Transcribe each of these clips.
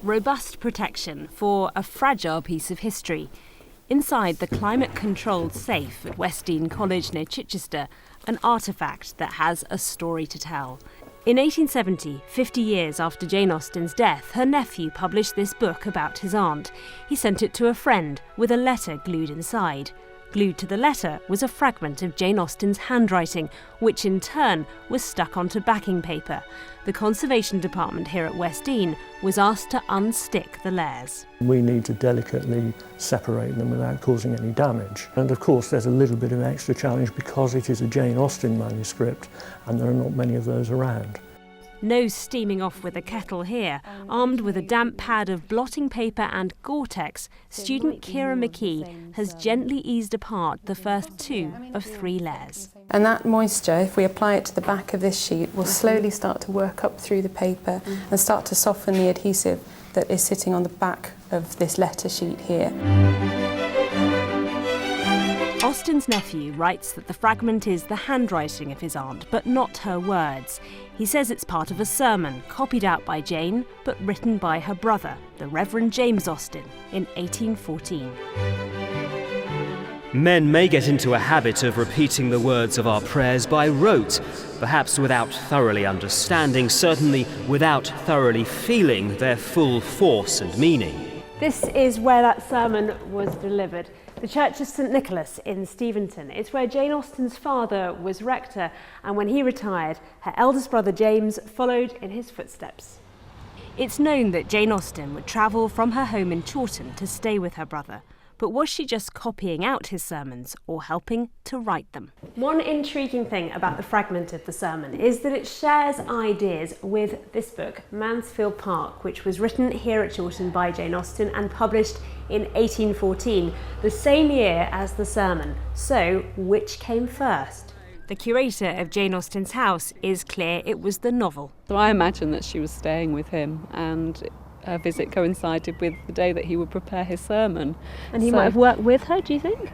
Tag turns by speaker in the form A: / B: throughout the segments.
A: Robust protection for a fragile piece of history. Inside the climate-controlled safe at Westdean College near Chichester, an artefact that has a story to tell. In 1870, 50 years after Jane Austen's death, her nephew published this book about his aunt. He sent it to a friend with a letter glued inside. Glued to the letter was a fragment of Jane Austen's handwriting, which in turn was stuck onto backing paper. The Conservation Department here at Westdean was asked to unstick the layers.
B: We need to delicately separate them without causing any damage. And of course there's a little bit of extra challenge because it is a Jane Austen manuscript and there are not many of those around.
A: No steaming off with a kettle here. Armed with a damp pad of blotting paper and Gore-Tex, student Kira McKee has gently eased apart the first 2 of 3 layers.
C: And that moisture, if we apply it to the back of this sheet, will slowly start to work up through the paper and start to soften the adhesive that is sitting on the back of this letter sheet here.
A: Austen's nephew writes that the fragment is the handwriting of his aunt, but not her words. He says it's part of a sermon, copied out by Jane, but written by her brother, the Reverend James Austen, in 1814.
D: Men may get into a habit of repeating the words of our prayers by rote, perhaps without thoroughly understanding, certainly without thoroughly feeling their full force and meaning.
A: This is where that sermon was delivered. The Church of St Nicholas in Steventon. It's where Jane Austen's father was rector, and when he retired, her eldest brother James followed in his footsteps. It's known that Jane Austen would travel from her home in Chawton to stay with her brother. But was she just copying out his sermons or helping to write them? One intriguing thing about the fragment of the sermon is that it shares ideas with this book, Mansfield Park, which was written here at Chawton by Jane Austen and published in 1814, the same year as the sermon. So, which came first? The curator of Jane Austen's house is clear it was the novel.
E: So I imagine that she was staying with him, and her visit coincided with the day that he would prepare his sermon.
A: And he might have worked with her, do you think?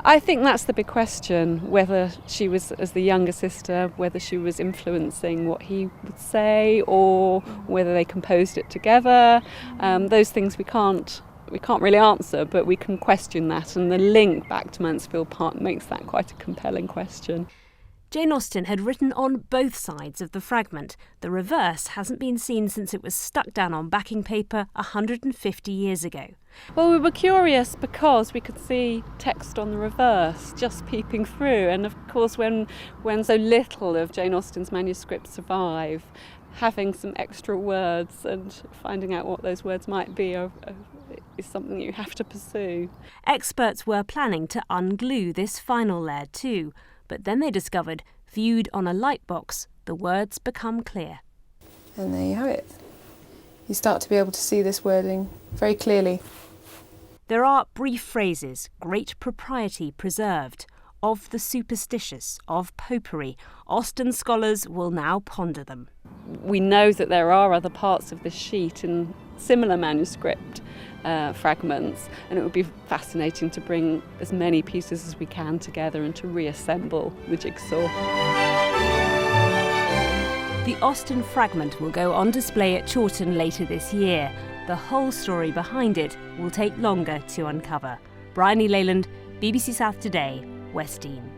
E: I think that's the big question, whether she was, as the younger sister, whether she was influencing what he would say or whether they composed it together. Those things we can't really answer, but we can question that, and the link back to Mansfield Park makes that quite a compelling question.
A: Jane Austen had written on both sides of the fragment. The reverse hasn't been seen since it was stuck down on backing paper 150 years ago.
E: Well, we were curious because we could see text on the reverse just peeping through, and of course when so little of Jane Austen's manuscripts survive, having some extra words and finding out what those words might be is something you have to pursue.
A: Experts were planning to unglue this final layer too, but then they discovered, viewed on a light box, the words become clear.
C: And there you have it. You start to be able to see this wording very clearly.
A: There are brief phrases, great propriety preserved, of the superstitious, of popery. Austen scholars will now ponder them.
E: We know that there are other parts of this sheet in similar manuscript fragments, and it would be fascinating to bring as many pieces as we can together and to reassemble the jigsaw.
A: The Austen fragment will go on display at Chawton later this year. The whole story behind it will take longer to uncover. Briony Leyland, BBC South Today, Westdean.